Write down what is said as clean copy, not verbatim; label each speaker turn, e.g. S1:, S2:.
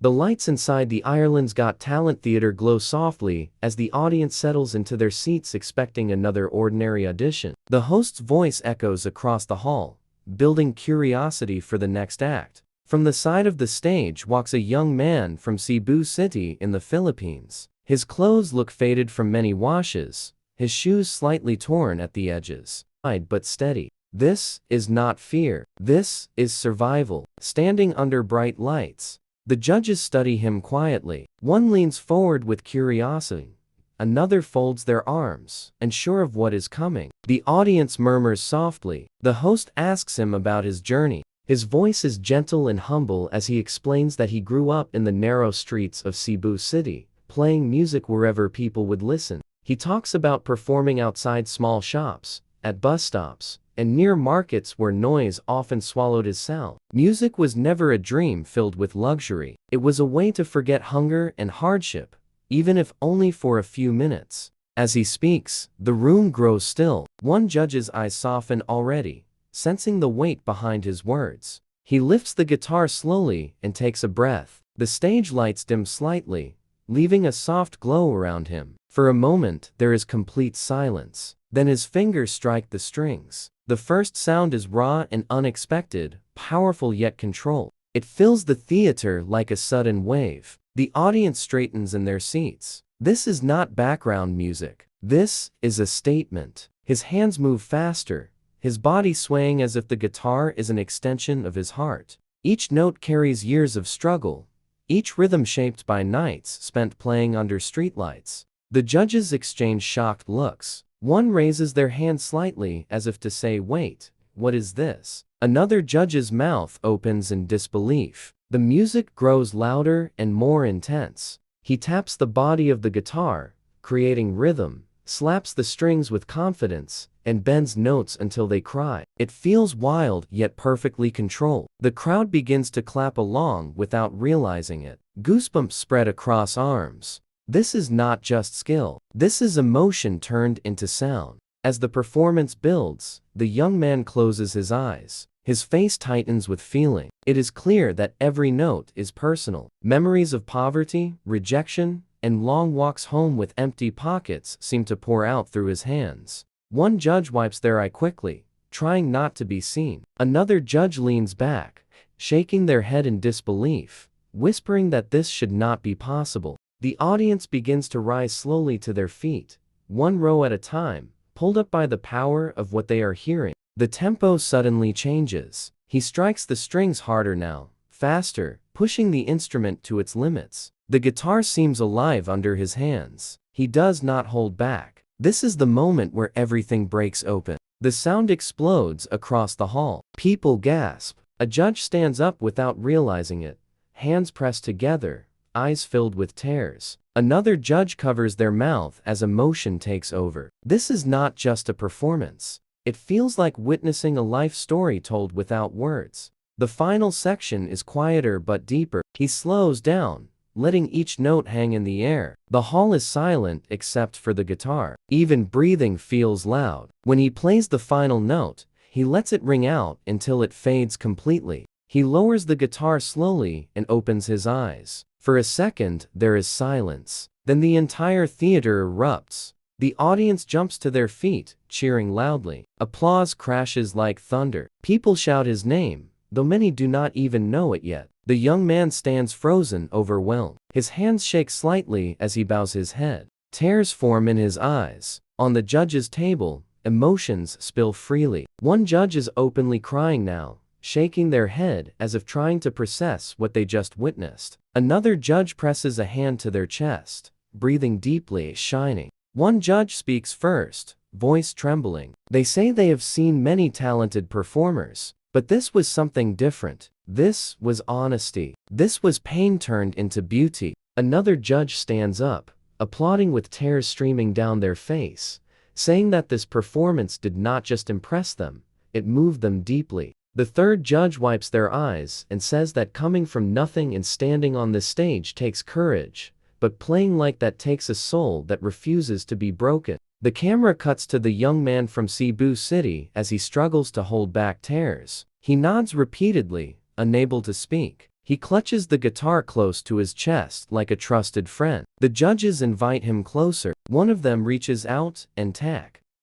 S1: The lights inside the Ireland's Got Talent theater glow softly as the audience settles into their seats expecting another ordinary audition. The host's voice echoes across the hall, building curiosity for the next act. From the side of the stage walks a young man from Cebu City in the Philippines. His clothes look faded from many washes, his shoes slightly torn at the edges. But steady. This is not fear. This is survival. Standing under bright lights, the judges study him quietly. One leans forward with curiosity. Another folds their arms, unsure of what is coming. The audience murmurs softly. The host asks him about his journey. His voice is gentle and humble as he explains that he grew up in the narrow streets of Cebu City, playing music wherever people would listen. He talks about performing outside small shops, at bus stops, and near markets where noise often swallowed his sound. Music was never a dream filled with luxury. It was a way to forget hunger and hardship, even if only for a few minutes. As he speaks, the room grows still. One judge's eyes soften already, sensing the weight behind his words. He lifts the guitar slowly and takes a breath. The stage lights dim slightly, leaving a soft glow around him. For a moment, there is complete silence. Then his fingers strike the strings. The first sound is raw and unexpected, powerful yet controlled. It fills the theater like a sudden wave. The audience straightens in their seats. This is not background music. This is a statement. His hands move faster, his body swaying as if the guitar is an extension of his heart. Each note carries years of struggle, each rhythm shaped by nights spent playing under streetlights. The judges exchange shocked looks. One raises their hand slightly as if to say, "Wait, what is this?" Another judge's mouth opens in disbelief. The music grows louder and more intense. He taps the body of the guitar, creating rhythm, slaps the strings with confidence, and bends notes until they cry. It feels wild yet perfectly controlled. The crowd begins to clap along without realizing it. Goosebumps spread across arms. This is not just skill. This is emotion turned into sound. As the performance builds, the young man closes his eyes. His face tightens with feeling. It is clear that every note is personal. Memories of poverty, rejection, and long walks home with empty pockets seem to pour out through his hands. One judge wipes their eye quickly, trying not to be seen. Another judge leans back, shaking their head in disbelief, whispering that this should not be possible. The audience begins to rise slowly to their feet, one row at a time, pulled up by the power of what they are hearing. The tempo suddenly changes. He strikes the strings harder now, faster, pushing the instrument to its limits. The guitar seems alive under his hands. He does not hold back. This is the moment where everything breaks open. The sound explodes across the hall. People gasp. A judge stands up without realizing it, hands pressed together, eyes filled with tears. Another judge covers their mouth as emotion takes over. This is not just a performance. It feels like witnessing a life story told without words. The final section is quieter but deeper. He slows down, letting each note hang in the air. The hall is silent except for the guitar. Even breathing feels loud. When he plays the final note, he lets it ring out until it fades completely. He lowers the guitar slowly and opens his eyes. For a second, there is silence. Then the entire theater erupts. The audience jumps to their feet, cheering loudly. Applause crashes like thunder. People shout his name, though many do not even know it yet. The young man stands frozen, overwhelmed. His hands shake slightly as he bows his head. Tears form in his eyes. On the judge's table, emotions spill freely. One judge is openly crying now, shaking their head as if trying to process what they just witnessed. Another judge presses a hand to their chest, breathing deeply, shining. One judge speaks first, voice trembling. They say they have seen many talented performers, but this was something different. This was honesty. This was pain turned into beauty. Another judge stands up, applauding with tears streaming down their face, saying that this performance did not just impress them, it moved them deeply. The third judge wipes their eyes and says that coming from nothing and standing on this stage takes courage, but playing like that takes a soul that refuses to be broken. The camera cuts to the young man from Cebu City as he struggles to hold back tears. He nods repeatedly, unable to speak. He clutches the guitar close to his chest like a trusted friend. The judges invite him closer. One of them reaches out and tack.